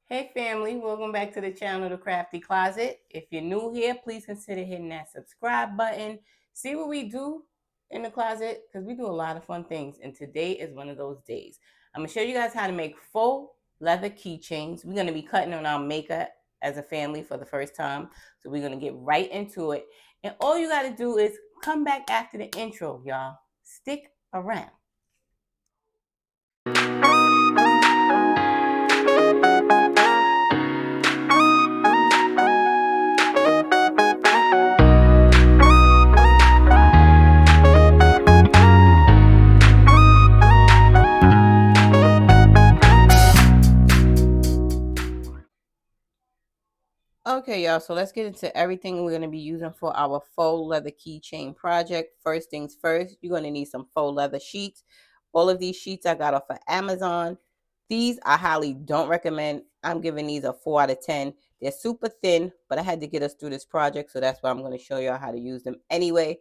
Hey family, welcome back to the channel, The Crafty Closet. If you're new here, please consider hitting that subscribe button. See what we do in the closet, because we do a lot of fun things, and today is one of those days. I'm going to show you guys how to make faux leather keychains. We're going to be cutting on our makeup as a family for the first time, so we're going to get right into it. And all you got to do is come back after the intro, y'all. Stick around. Okay, y'all, so let's get into everything we're going to be using for our faux leather keychain project. First things first, you're going to need some faux leather sheets. All of these sheets I got off of Amazon. These I highly don't recommend. I'm giving these a 4 out of 10. They're super thin, but I had to get us through this project, so that's why I'm going to show y'all how to use them anyway.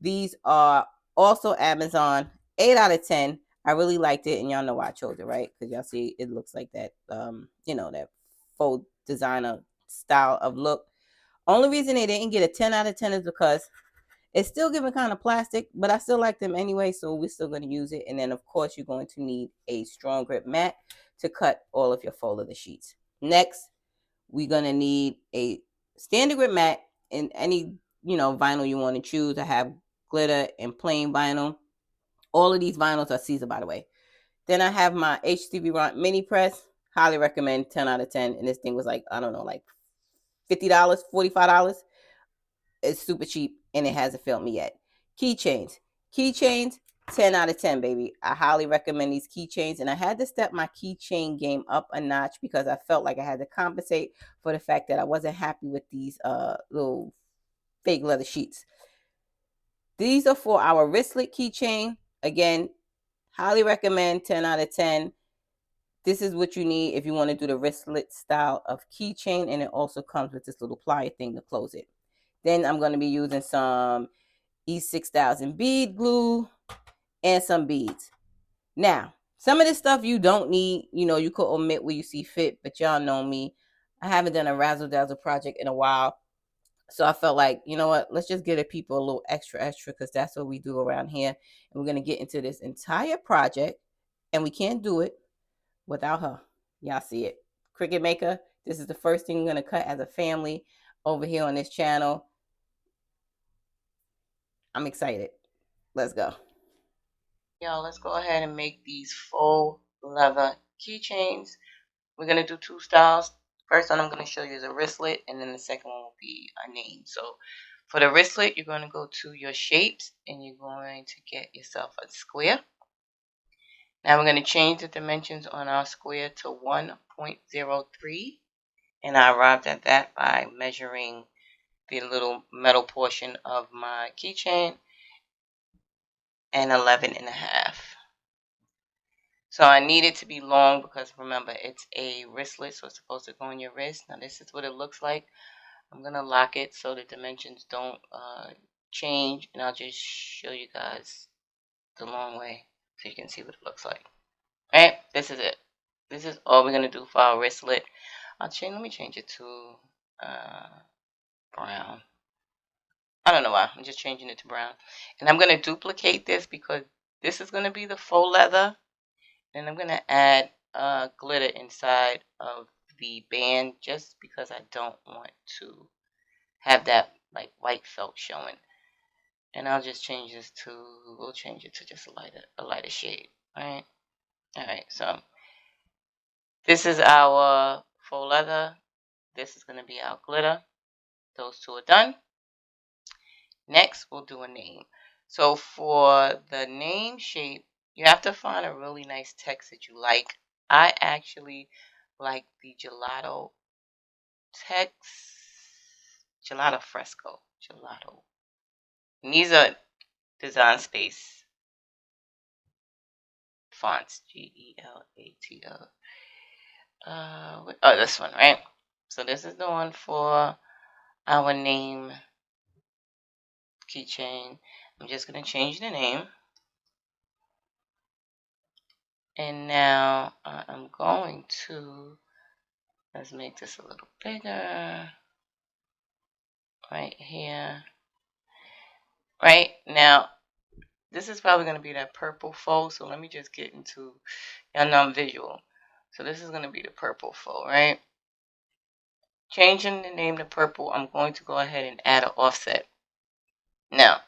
These are also Amazon, 8 out of 10. I really liked it, and y'all know why I chose it, right? Because y'all see it looks like that, that faux designer style of look. Only reason they didn't get a 10 out of 10 is because it's still giving kind of plastic, but I still like them anyway, so we're still going to use it. And then, of course, you're going to need a strong grip mat to cut all of your faux leather sheets. Next, we're going to need a standard grip mat in any, vinyl you want to choose. I have glitter and plain vinyl. All of these vinyls are Caesar, by the way. Then I have my HTV Ront mini press. Highly recommend, 10 out of 10. And this thing was like, I don't know, like $50, $45. It's super cheap and it hasn't failed me yet. Keychains. Keychains, 10 out of 10, baby. I highly recommend these keychains. And I had to step my keychain game up a notch because I felt like I had to compensate for the fact that I wasn't happy with these little fake leather sheets. These are for our wristlet keychain. Again, highly recommend, 10 out of 10. This is what you need if you want to do the wristlet style of keychain, and it also comes with this little plier thing to close it. Then I'm going to be using some E6000 bead glue and some beads. Now, some of this stuff you don't need, you could omit where you see fit, but y'all know me. I haven't done a razzle dazzle project in a while. So I felt like, you know what, let's just give the people a little extra because that's what we do around here. And we're going to get into this entire project, and we can't do it without her. Y'all see it. Cricut Maker, this is the first thing we're going to cut as a family over here on this channel. I'm excited. Let's go. Y'all, let's go ahead and make these faux leather keychains. We're going to do two styles. First one I'm going to show you is a wristlet, and then the second one will be a name. So for the wristlet, you're going to go to your shapes, and you're going to get yourself a square. Now we're going to change the dimensions on our square to 1.03. And I arrived at that by measuring the little metal portion of my keychain and 11.5. So I need it to be long because remember it's a wristlet, so it's supposed to go on your wrist. Now this is what it looks like. I'm gonna lock it so the dimensions don't change, and I'll just show you guys the long way so you can see what it looks like. All right, this is it. This is all we're gonna do for our wristlet. Let me change it to brown. I don't know why. I'm just changing it to brown. And I'm going to duplicate this because this is going to be the faux leather. And I'm going to add glitter inside of the band just because I don't want to have that like white felt showing. And I'll just change this to, we'll change it to just a lighter shade. All right. So this is our faux leather. This is going to be our glitter. Those two are done. Next, we'll do a name. So for the name shape, you have to find a really nice text that you like. I actually like the gelato text, gelato fresco, gelato. And these are Design Space fonts, Gelato. This one, right? So this is the one for our name keychain. I'm just going to change the name. And now I'm going to Let's make this a little bigger. Right here. Right now, this is probably going to be that purple faux. So let me just get into, y'all know I'm visual. So this is going to be the purple faux, right? Changing the name to purple, I'm going to go ahead and add an offset. Now,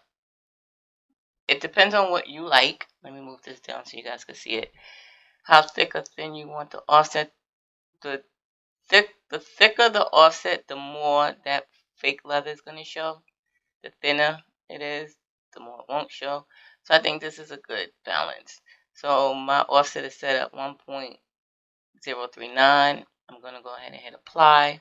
it depends on what you like. Let me move this down so you guys can see it. How thick or thin you want the offset. The thicker the offset, the more that fake leather is going to show. The thinner it is, the more it won't show. So I think this is a good balance. So my offset is set at 1.039. I'm going to go ahead and hit apply.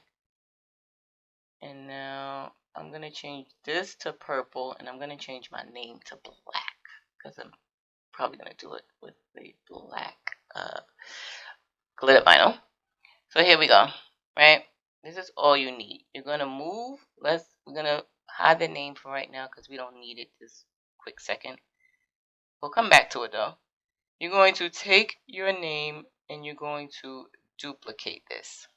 And now I'm going to change this to purple, and I'm going to change my name to black because I'm probably going to do it with the black glitter vinyl. So here we go, right? This is all you need. You're going to move. We're going to hide the name for right now because we don't need it this quick second. We'll come back to it though. You're going to take your name and you're going to duplicate this.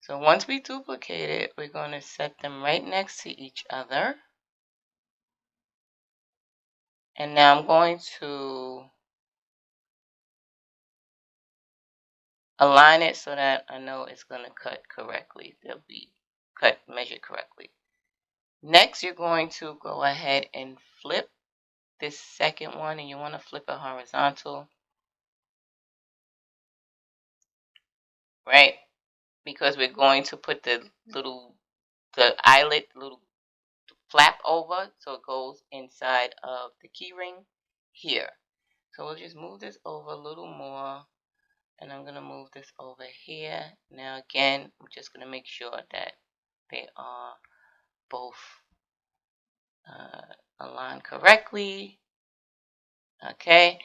So once we duplicate it, we're going to set them right next to each other. And now I'm going to align it so that I know it's going to cut correctly. They'll be measured correctly. Next, you're going to go ahead and flip this second one, and you want to flip it horizontal, right? Because we're going to put the eyelet, little flap over, so it goes inside of the key ring here. So we'll just move this over a little more, and I'm going to move this over here. Now again, I'm just going to make sure that they are both aligned correctly. Okay,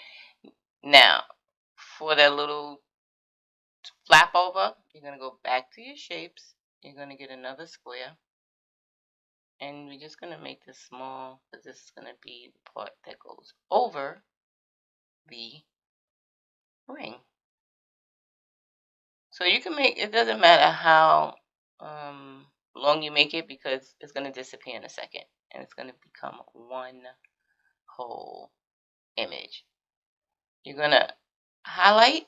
now for that little flap over, you're going to go back to your shapes. You're going to get another square, and we're just going to make this small because this is going to be the part that goes over the ring. So you can make, it doesn't matter how long you make it because it's going to disappear in a second and it's going to become one whole image. You're going to highlight,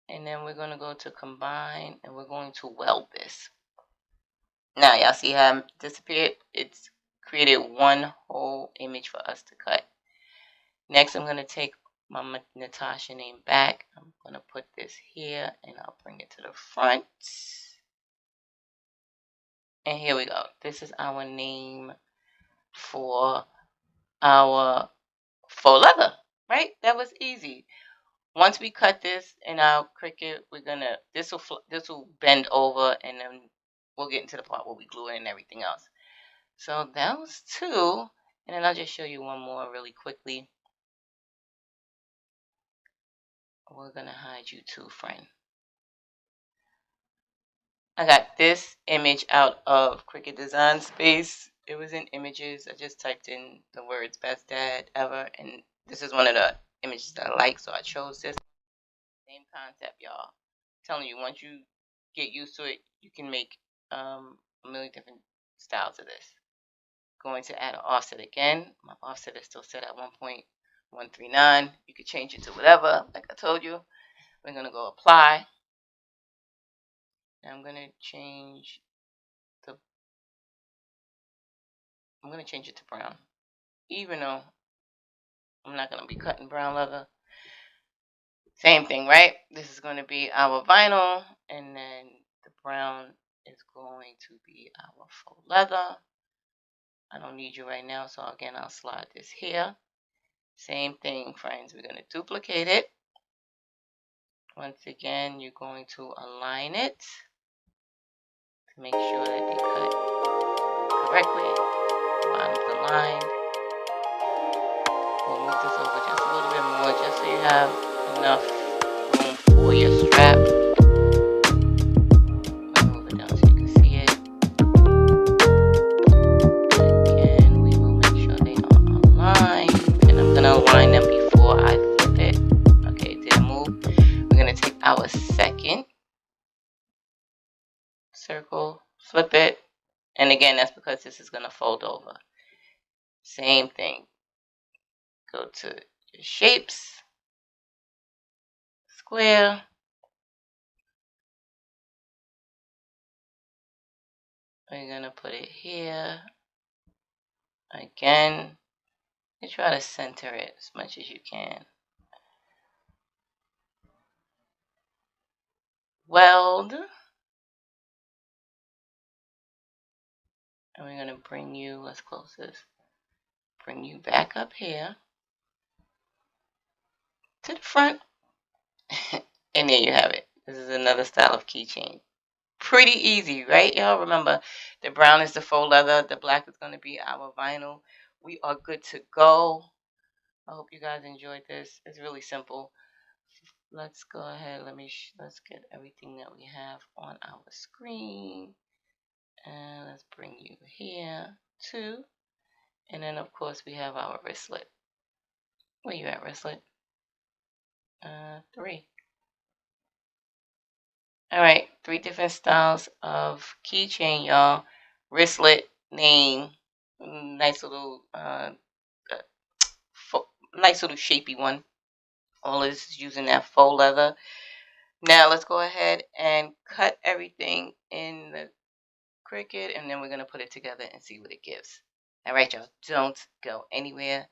and then we're going to go to combine, and we're going to weld this. Now y'all see how it disappeared? It's created one whole image for us to cut. Next, I'm going to take my Natasha name back. I'm going to put this here, and I'll bring it to the front. And here we go. This is our name for our faux leather, right? That was easy. Once we cut this in our Cricut, this will bend over, and then we'll get into the part where we glue it and everything else. So that was two, and then I'll just show you one more really quickly. We're gonna hide you too, friend. I got this image out of Cricut Design Space. It was in images. I just typed in the words best dad ever, and this is one of the images that I like, so I chose this. Same concept, y'all. I'm telling you, once you get used to it, you can make a million different styles of this. Going to add an offset again. My offset is still set at 1.139. You could change it to whatever, like I told you. We're going to go apply. And I'm going to change it to brown. Even though I'm not going to be cutting brown leather. Same thing, right? This is going to be our vinyl, and then the brown is going to be our faux leather. I don't need you right now, so again, I'll slide this here. Same thing, friends. We're going to duplicate it. Once again, you're going to align it to make sure that they cut correctly. Bottom's aligned. We'll move this over just a little bit more, just so you have enough room for your strap. I'll move it down so you can see it. Again, we will make sure they are aligned, and I'm going to align them before I flip it. Okay, it didn't move. our second circle, flip it, and again, that's because this is going to fold over. Same thing. Go to your shapes, square. We're going to put it here. Again, you try to center it as much as you can. Weld. And we're going to bring you, let's close this, bring you back up here to the front. And there you have it. This is another style of keychain. Pretty easy, right, y'all? Remember, the brown is the faux leather. The black is going to be our vinyl. We are good to go. I hope you guys enjoyed this. It's really simple. Let's go ahead. Let's get everything that we have on our screen. And let's bring you here, too. And then, of course, we have our wristlet. Where you at, wristlet? 3. All right, 3 different styles of keychain, y'all. Wristlet, name, nice little, nice little shapy one. All this is using that faux leather. Now let's go ahead and cut everything in the Cricut, and then we're gonna put it together and see what it gives. All right, y'all, don't go anywhere.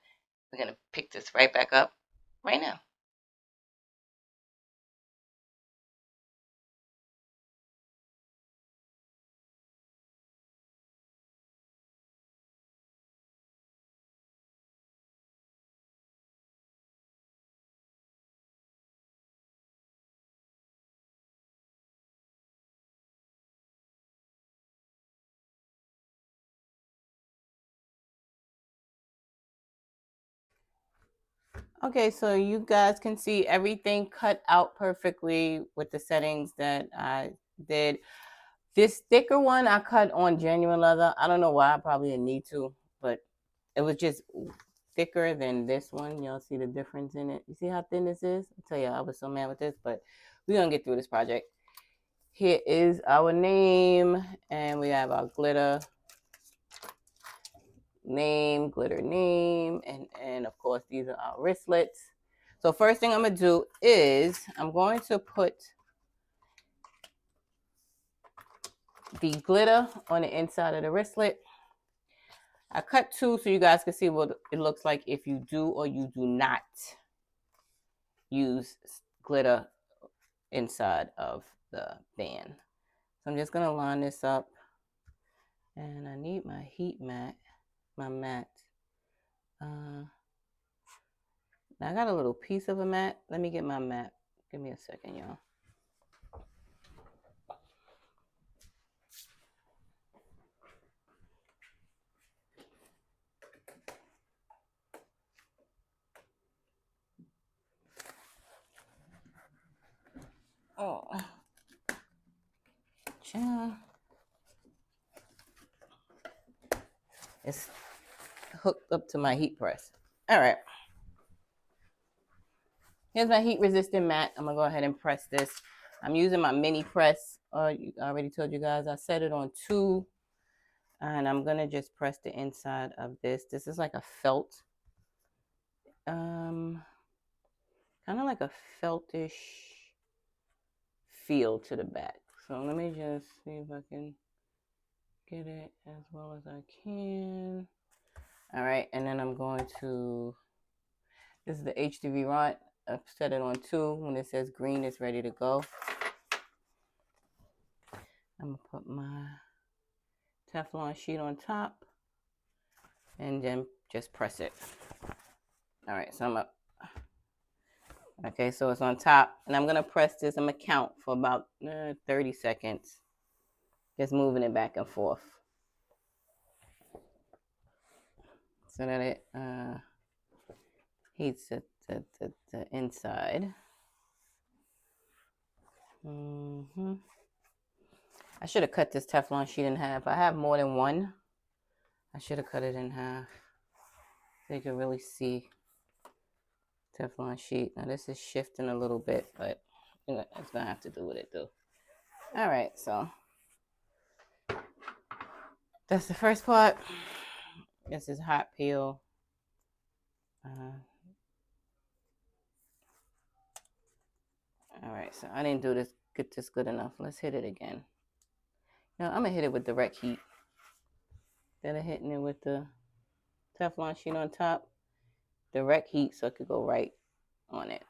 We're gonna pick this right back up right now. Okay, so you guys can see everything cut out perfectly with the settings that I did. This thicker one I cut on genuine leather. I don't know why. I probably didn't need to, but it was just thicker than this one. Y'all see the difference in it? You see how thin this is? I tell you, I was so mad with this, but we're going to get through this project. Here is our name, and we have our glitter name, glitter name, and of course these are our wristlets. So first thing I'm gonna do is I'm going to put the glitter on the inside of the wristlet. I cut 2 so you guys can see what it looks like if you do or you do not use glitter inside of the band. So I'm just gonna line this up, and I need my heat mat, my mat. Now I got a little piece of a mat. Let me get my mat. Give me a second, y'all. Oh, child. It's hooked up to my heat press. All right. Here's my heat resistant mat. I'm gonna go ahead and press this. I'm using my mini press. I already told you guys I set it on 2, and I'm gonna just press the inside of this. This is like a felt, kind of like a feltish feel to the back. So let me just see if I can get it as well as I can. All right, and then I'm going to, this is the HDV rod. I've set it on 2. When it says green, it's ready to go. I'm gonna put my Teflon sheet on top and then just press it. All right, so I'm up. Okay, so it's on top, and I'm gonna press this. I'm gonna count for about 30 seconds, just moving it back and forth so that it heats the inside. I should have cut this Teflon sheet in half. I have more than one. I should have cut it in half so you can really see Teflon sheet. Now this is shifting a little bit, but It's gonna have to do what it do. All right, so that's the first part. This is hot peel. All right, so I didn't get this good enough. Let's hit it again. Now I'm gonna hit it with direct heat. Instead of hitting it with the Teflon sheet on top, direct heat so it could go right on it.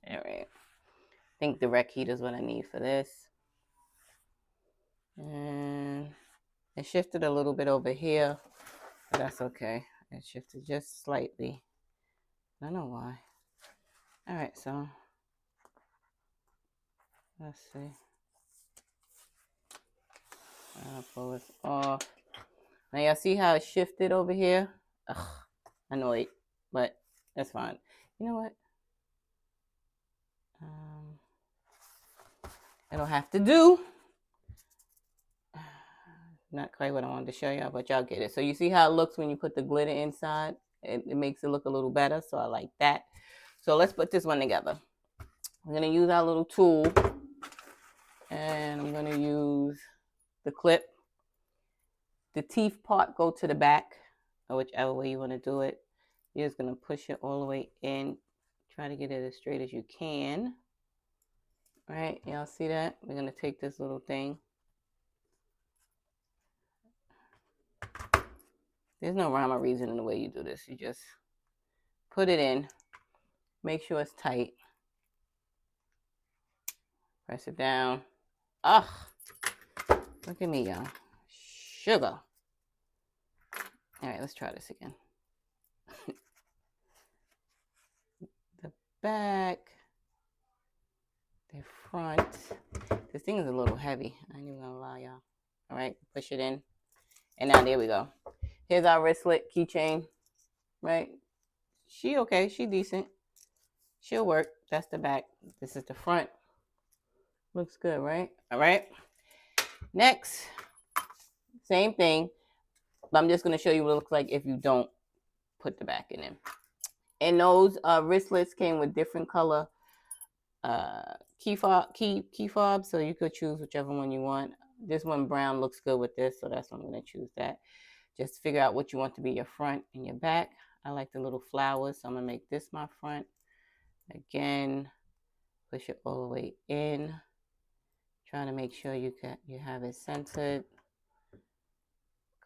All right. I think direct heat is what I need for this. And it shifted a little bit over here, but that's okay. It shifted just slightly. I don't know why. All right, so let's see. I'll pull this off. Now y'all see how it shifted over here? Ugh, annoyed, but that's fine. You know what? It'll have to do. Not quite what I wanted to show y'all, but y'all get it. So you see how it looks when you put the glitter inside? It makes it look a little better, so I like that. So let's put this one together. We're gonna use our little tool, and I'm gonna use the clip. The teeth part go to the back, or whichever way you want to do it. You're just gonna push it all the way in. Try to get it as straight as you can. All right, y'all see that? We're gonna take this little thing. There's no rhyme or reason in the way you do this. You just put it in, make sure it's tight. Press it down. Ugh, look at me, y'all. Sugar. All right, let's try this again. The back, the front. This thing is a little heavy. I ain't even gonna lie, y'all. All right, push it in. And now there we go. Here's our wristlet keychain, right? She okay, she decent. She'll work. That's the back. This is the front. Looks good, right? All right. Next, same thing, but I'm just gonna show you what it looks like if you don't put the back in it. And those wristlets came with different color key fobs, so you could choose whichever one you want. This one brown looks good with this, so that's why I'm gonna choose that. Just figure out what you want to be your front and your back. I like the little flowers, so I'm gonna make this my front. Again, push it all the way in. Trying to make sure you have it centered.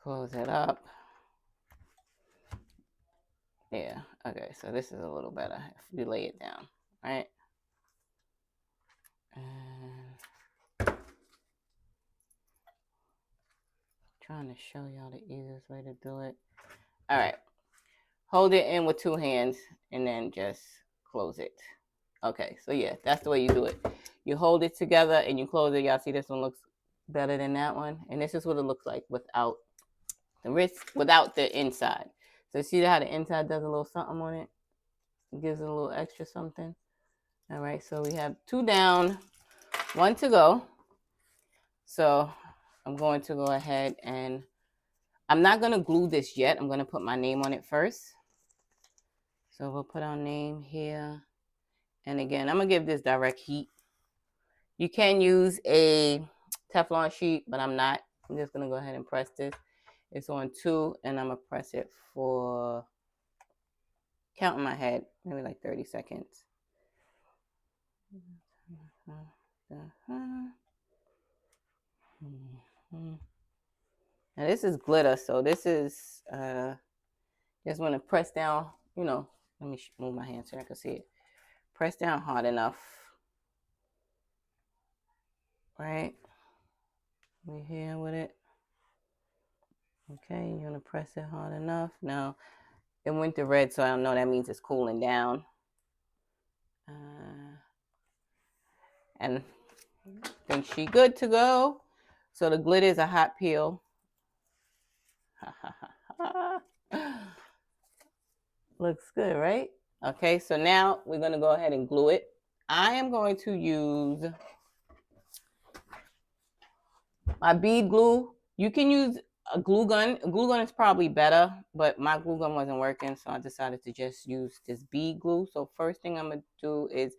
Close it up. Yeah, okay, so this is a little better if you lay it down, right? And trying to show y'all the easiest way to do it. All right, hold it in with two hands and then just close it. Okay, so yeah, that's the way you do it. You hold it together and you close it. Y'all see this one looks better than that one, and this is what it looks like without the wrist, without the inside. So see how the inside does a little something on it? It gives it a little extra something. All right, so we have 2 down, 1 to go. So I'm going to go ahead and I'm not going to glue this yet. I'm going to put my name on it first. So we'll put our name here. And again, I'm going to give this direct heat. You can use a Teflon sheet, but I'm not. I'm just going to go ahead and press this. It's on 2, and I'm going to press it for, counting my head, maybe like 30 seconds. Now this is glitter, so this is just want to press down, you know, let me move my hand so I can see it. Press down hard enough, right? We're here with it. Okay, you're gonna press it hard enough. Now it went to red, so I don't know, that means it's cooling down. And I think she good to go. So the glitter is a hot peel. Looks good, right? Okay, so now we're going to go ahead and glue it. I am going to use my bead glue. You can use a glue gun. A glue gun is probably better, but my glue gun wasn't working, so I decided to just use this bead glue. So first thing I'm going to do is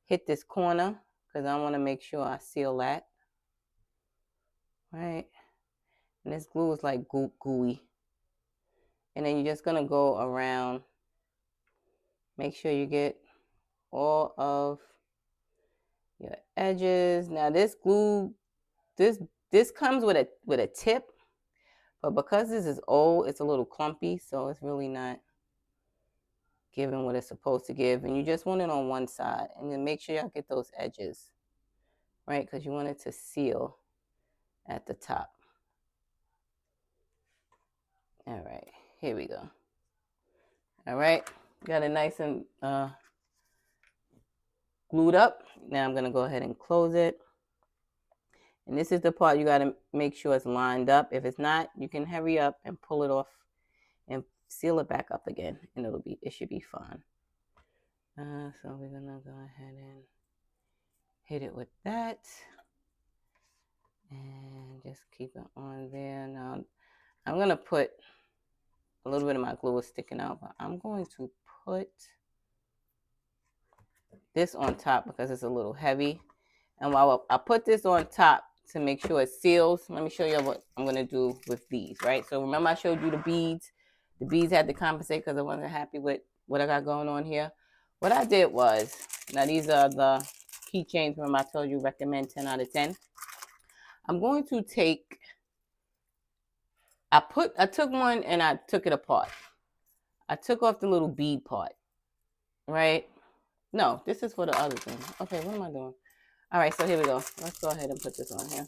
hit this corner because I want to make sure I seal that. Right? And this glue is like gooey. And then you're just going to go around. Make sure you get all of your edges. Now this glue, this comes with a tip, but because this is old, it's a little clumpy, so it's really not giving what it's supposed to give. And you just want it on one side, and then make sure y'all get those edges, right? Because you want it to seal at the top. All right, here we go. All right, got it nice and glued up. Now I'm gonna go ahead and close it. And this is the part you gotta make sure it's lined up. If it's not, you can hurry up and pull it off and seal it back up again, and it should be fine. So we're gonna go ahead and hit it with that, and just keep it on there. Now I'm gonna put a little bit of my glue is sticking out, but I'm going to put this on top because it's a little heavy. And while I put this on top to make sure it seals, let me show you what I'm gonna do with these, right? So remember I showed you the beads. The beads had to compensate because I wasn't happy with what I got going on here. What I did was, now these are the keychains. Remember I told you recommend 10 out of 10. I'm going to take, I took one and I took it apart. I took off the little bead part, right? No, this is for the other thing. Okay, what am I doing? All right, so here we go. Let's go ahead and put this on here.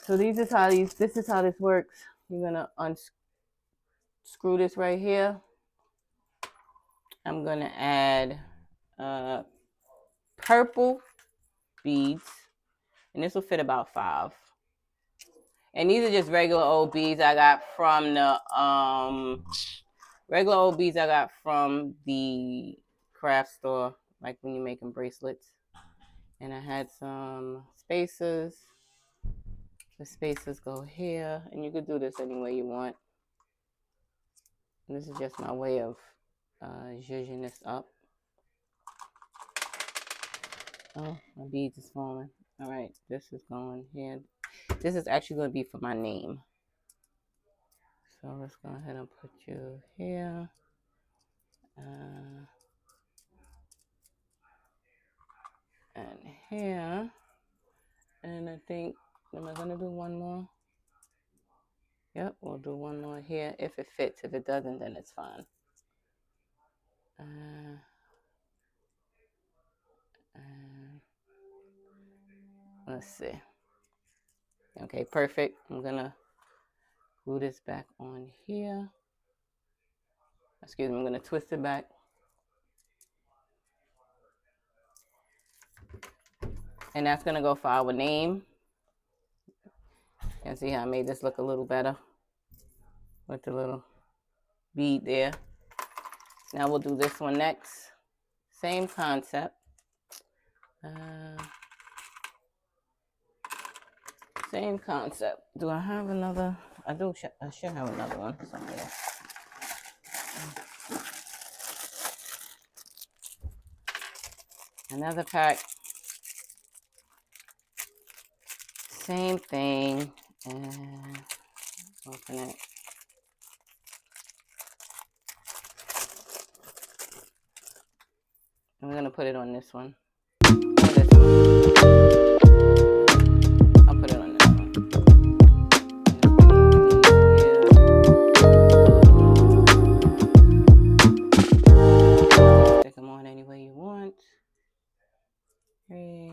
So this is how this works. You're gonna unscrew this right here. I'm gonna add purple beads, and this will fit about 5. And these are just regular old beads I got from the craft store, like when you're making bracelets. And I had some spacers. The spacers go here, and you could do this any way you want. And this is just my way of zhuzhing this up. Oh, my beads is falling. All right, this is going here. This is actually going to be for my name. So let's go ahead and put you here. And here. And I think, am I going to do one more? Yep, we'll do one more here if it fits. If it doesn't, then it's fine. Let's see. Okay, perfect. I'm going to glue this back on here. Excuse me, I'm going to twist it back. And that's going to go for our name. You can see how I made this look a little better with the little bead there. Now we'll do this one next. Same concept. Same concept. Do I have another? I do. I should have another one somewhere. Another pack. Same thing. And open it. And we're going to put it on this one. Or this one. I'll put it on this one. Stick them on any way you want. 3.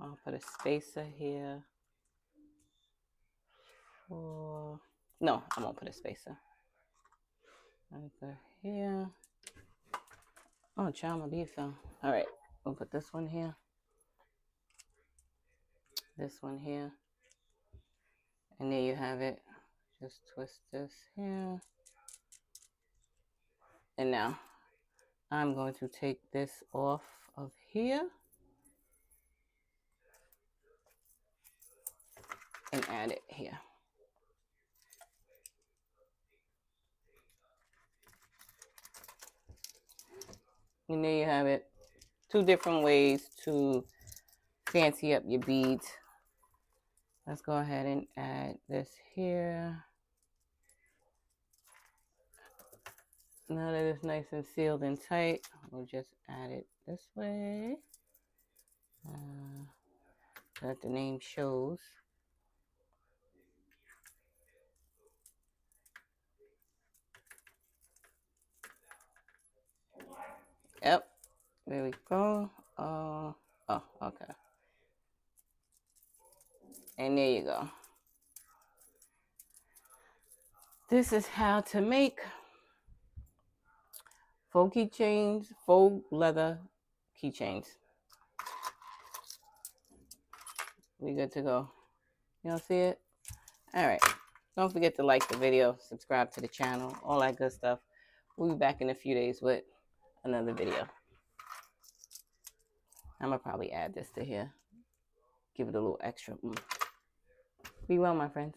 I'll put a spacer here. 4. No, I won't put a spacer. Over here. Oh, child, my bead fell. All right, we'll put this one here. This one here. And there you have it. Just twist this here. And now I'm going to take this off of here and add it here. And there you have it. 2 different ways to fancy up your beads. Let's go ahead and add this here. Now that it's nice and sealed and tight, we'll just add it this way. That the name shows. Yep, there we go. Oh, okay. And there you go. This is how to make faux keychains, faux leather keychains. We good to go. Y'all see it? All right. Don't forget to like the video, subscribe to the channel, all that good stuff. We'll be back in a few days with another video. I'm going to probably add this to here. Give it a little extra. Be well, my friends.